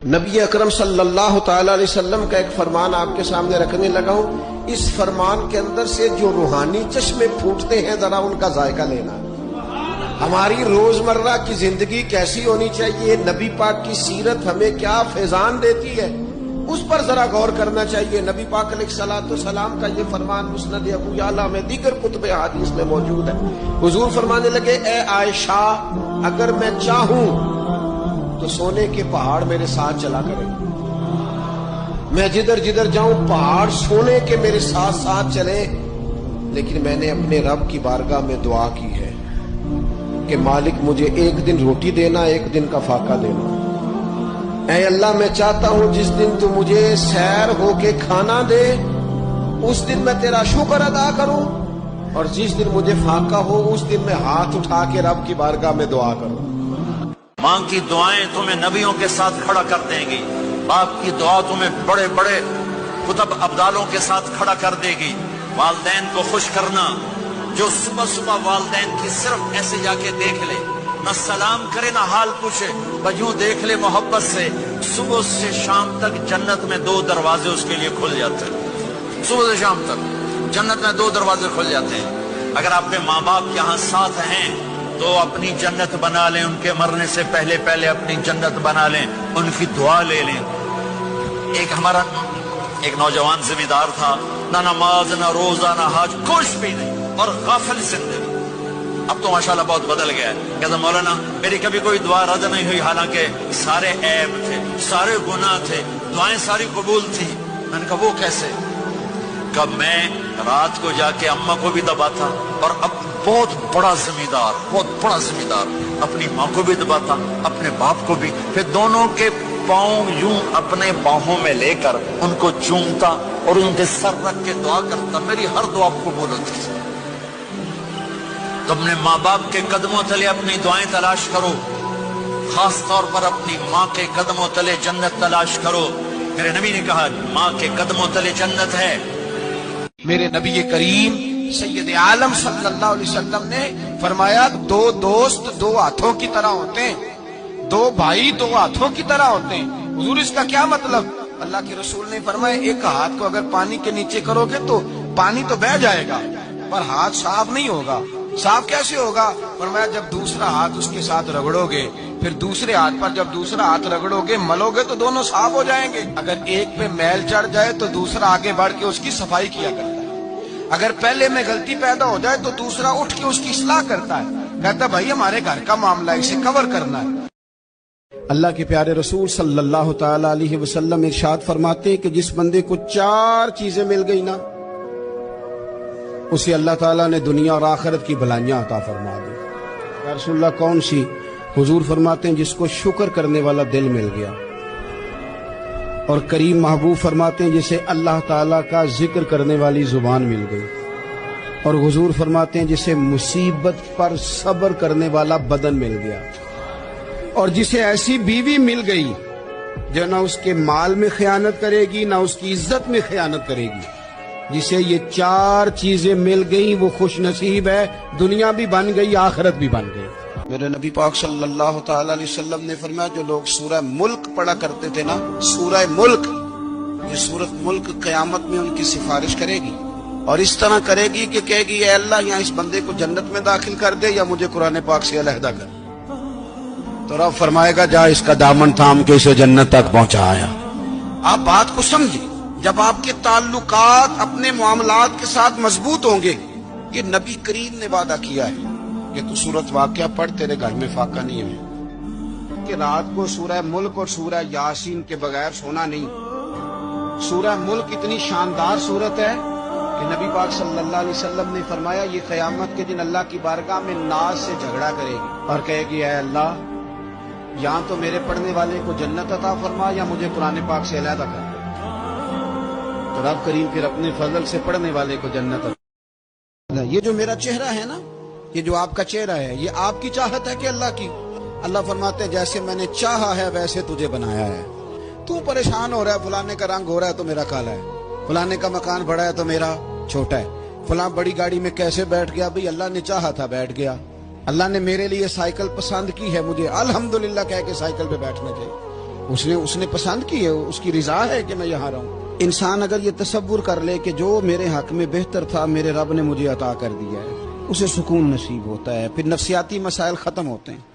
نبی اکرم صلی اللہ تعالی علیہ وسلم کا ایک فرمان آپ کے سامنے رکھنے لگا ہوں. اس فرمان کے اندر سے جو روحانی چشمے پھوٹتے ہیں ذرا ان کا ذائقہ لینا. ہماری روزمرہ کی زندگی کیسی ہونی چاہیے، نبی پاک کی سیرت ہمیں کیا فیضان دیتی ہے، اس پر ذرا غور کرنا چاہیے. نبی پاک علیہ الصلوۃ والسلام کا یہ فرمان مسند ابو یعلا میں دیگر کتب حدیث میں موجود ہے. حضور فرمانے لگے، اے عائشہ، اگر میں چاہوں تو سونے کے پہاڑ میرے ساتھ چلا کرے، میں جدھر جدھر جاؤں پہاڑ سونے کے میرے ساتھ ساتھ چلے، لیکن میں نے اپنے رب کی بارگاہ میں دعا کی ہے کہ مالک مجھے ایک دن روٹی دینا، ایک دن کا فاقہ دینا. اے اللہ، میں چاہتا ہوں جس دن تو مجھے سیر ہو کے کھانا دے اس دن میں تیرا شکر ادا کروں، اور جس دن مجھے فاقہ ہو اس دن میں ہاتھ اٹھا کے رب کی بارگاہ میں دعا کروں. ماں کی دعائیں تمہیں نبیوں کے ساتھ کھڑا کر دیں گی، باپ کی دعا تمہیں بڑے بڑے کتب ابدالوں کے ساتھ کھڑا کر دے گی. والدین کو خوش کرنا، جو صبح صبح والدین کی صرف ایسے جا کے دیکھ لے، نہ سلام کرے نہ حال پوچھے، بس یوں دیکھ لے محبت سے، صبح سے شام تک جنت میں 2 دروازے اس کے لیے کھل جاتے ہیں. صبح سے شام تک جنت میں 2 دروازے کھل جاتے ہیں. اگر آپ کے ماں باپ یہاں ساتھ ہیں تو اپنی جنت بنا لیں، ان کے مرنے سے پہلے پہلے اپنی جنت بنا لیں، ان کی دعا لے لیں. ہمارا ایک نوجوان ذمہ دار تھا، نہ نماز نہ روزہ نہ حج، کچھ بھی نہیں، اور غافل زندگی. اب تو ماشاءاللہ بہت بدل گیا ہے. کہتا مولانا میری کبھی کوئی دعا رد نہیں ہوئی، حالانکہ سارے عیب تھے، سارے گناہ تھے، دعائیں ساری قبول تھی. میں نے کہا وہ کیسے؟ کہ میں رات کو جا کے اماں کو بھی دباتا، اور اب بہت بڑا ذمہ دار اپنی ماں کو بھی دباتا، اپنے باپ کو بھی، پھر دونوں کے پاؤں یوں اپنے باہوں میں لے کر ان کو چومتا اور ان کے سر رکھ کے دعا کرتا. میری ہر دعا قبول ہوتی. تم نے ماں باپ کے قدموں تلے اپنی دعائیں تلاش کرو، خاص طور پر اپنی ماں کے قدموں تلے جنت تلاش کرو. میرے نبی نے کہا ماں کے قدموں تلے جنت ہے. میرے نبی کریم سید عالم صلی اللہ علیہ وسلم نے فرمایا 2 دوست 2 ہاتھوں کی طرح ہوتے ہیں، 2 بھائی 2 ہاتھوں کی طرح ہوتے ہیں. حضور اس کا کیا مطلب؟ اللہ کے رسول نے فرمایا ایک ہاتھ کو اگر پانی کے نیچے کرو گے تو پانی تو بہہ جائے گا، پر ہاتھ صاف نہیں ہوگا. صاف کیسے ہوگا؟ فرمایا جب دوسرا ہاتھ اس کے ساتھ رگڑو گے، پھر دوسرے ہاتھ پر جب دوسرا ہاتھ رگڑو گے ملو گے تو دونوں صاف ہو جائیں گے. اگر ایک پہ میل چڑھ جائے تو دوسرا آگے بڑھ کے اس کی صفائی کیا کرتا ہے. اگر پہلے میں غلطی پیدا ہو جائے تو دوسرا اٹھ کے اس کی اصلاح کرتا ہے، کہتا بھائی ہمارے گھر کا معاملہ ہے، اسے کور کرنا ہے. اللہ کے پیارے رسول صلی اللہ تعالی علیہ وسلم ارشاد فرماتے ہیں کہ جس بندے کو 4 چیزیں مل گئی نا، اسے اللہ تعالیٰ نے دنیا اور آخرت کی بھلائیاں عطا فرما دی. یا رسول اللہ کون سی؟ حضور فرماتے ہیں جس کو شکر کرنے والا دل مل گیا، اور کریم محبوب فرماتے ہیں جسے اللہ تعالیٰ کا ذکر کرنے والی زبان مل گئی، اور حضور فرماتے ہیں جسے مصیبت پر صبر کرنے والا بدن مل گیا، اور جسے ایسی بیوی مل گئی جو نہ اس کے مال میں خیانت کرے گی نہ اس کی عزت میں خیانت کرے گی. جسے یہ 4 چیزیں مل گئیں وہ خوش نصیب ہے، دنیا بھی بن گئی آخرت بھی بن گئی. میرے نبی پاک صلی اللہ تعالی علیہ وسلم نے فرمایا جو لوگ سورہ ملک پڑھا کرتے تھے نا، سورہ ملک، یہ سورۃ ملک قیامت میں ان کی سفارش کرے گی، اور اس طرح کرے گی کہ کہے گی اے اللہ یہاں اس بندے کو جنت میں داخل کر دے یا مجھے قرآن پاک سے علیحدہ کر. تو رب فرمائے گا جا اس کا دامن تھام کے اسے جنت تک پہنچایا. آپ بات کو سمجھیں، جب آپ کے تعلقات اپنے معاملات کے ساتھ مضبوط ہوں گے، یہ نبی کریم نے وعدہ کیا ہے کہ تو سورۃ واقعہ پڑھ تیرے گھر میں فاقہ نہیں ہے، کہ رات کو سورہ ملک اور سورہ یاسین کے بغیر سونا نہیں. سورہ ملک اتنی شاندار سورت ہے کہ نبی پاک صلی اللہ علیہ وسلم نے فرمایا یہ قیامت کے دن اللہ کی بارگاہ میں ناز سے جھگڑا کرے گی اور کہے گی اے اللہ یہاں تو میرے پڑھنے والے کو جنت عطا فرما یا مجھے قرآن پاک سے علیحدہ کر. تو رب کریم پھر اپنے فضل سے پڑھنے والے کو جنت عطا. یہ جو میرا چہرہ ہے نا، یہ جو آپ کا چہرہ ہے، یہ آپ کی چاہت ہے کہ اللہ کی؟ اللہ فرماتے ہیں جیسے میں نے چاہا ہے ویسے تجھے بنایا ہے. تو پریشان ہو رہا ہے، فلانے کا رنگ ہو رہا ہے تو میرا کالا ہے، فلانے کا مکان بڑا ہے تو میرا چھوٹا ہے، فلاں بڑی گاڑی میں کیسے بیٹھ گیا؟ بھئی اللہ نے چاہا تھا بیٹھ گیا. اللہ نے میرے لیے سائیکل پسند کی ہے، مجھے الحمدللہ کہہ کے سائیکل پہ بیٹھنا چاہیے. اس نے پسند کی ہے، اس کی رضا ہے کہ میں یہاں رہوں۔ انسان اگر یہ تصور کر لے کہ جو میرے حق میں بہتر تھا میرے رب نے مجھے عطا کر دیا ہے، اسے سکون نصیب ہوتا ہے، پھر نفسیاتی مسائل ختم ہوتے ہیں۔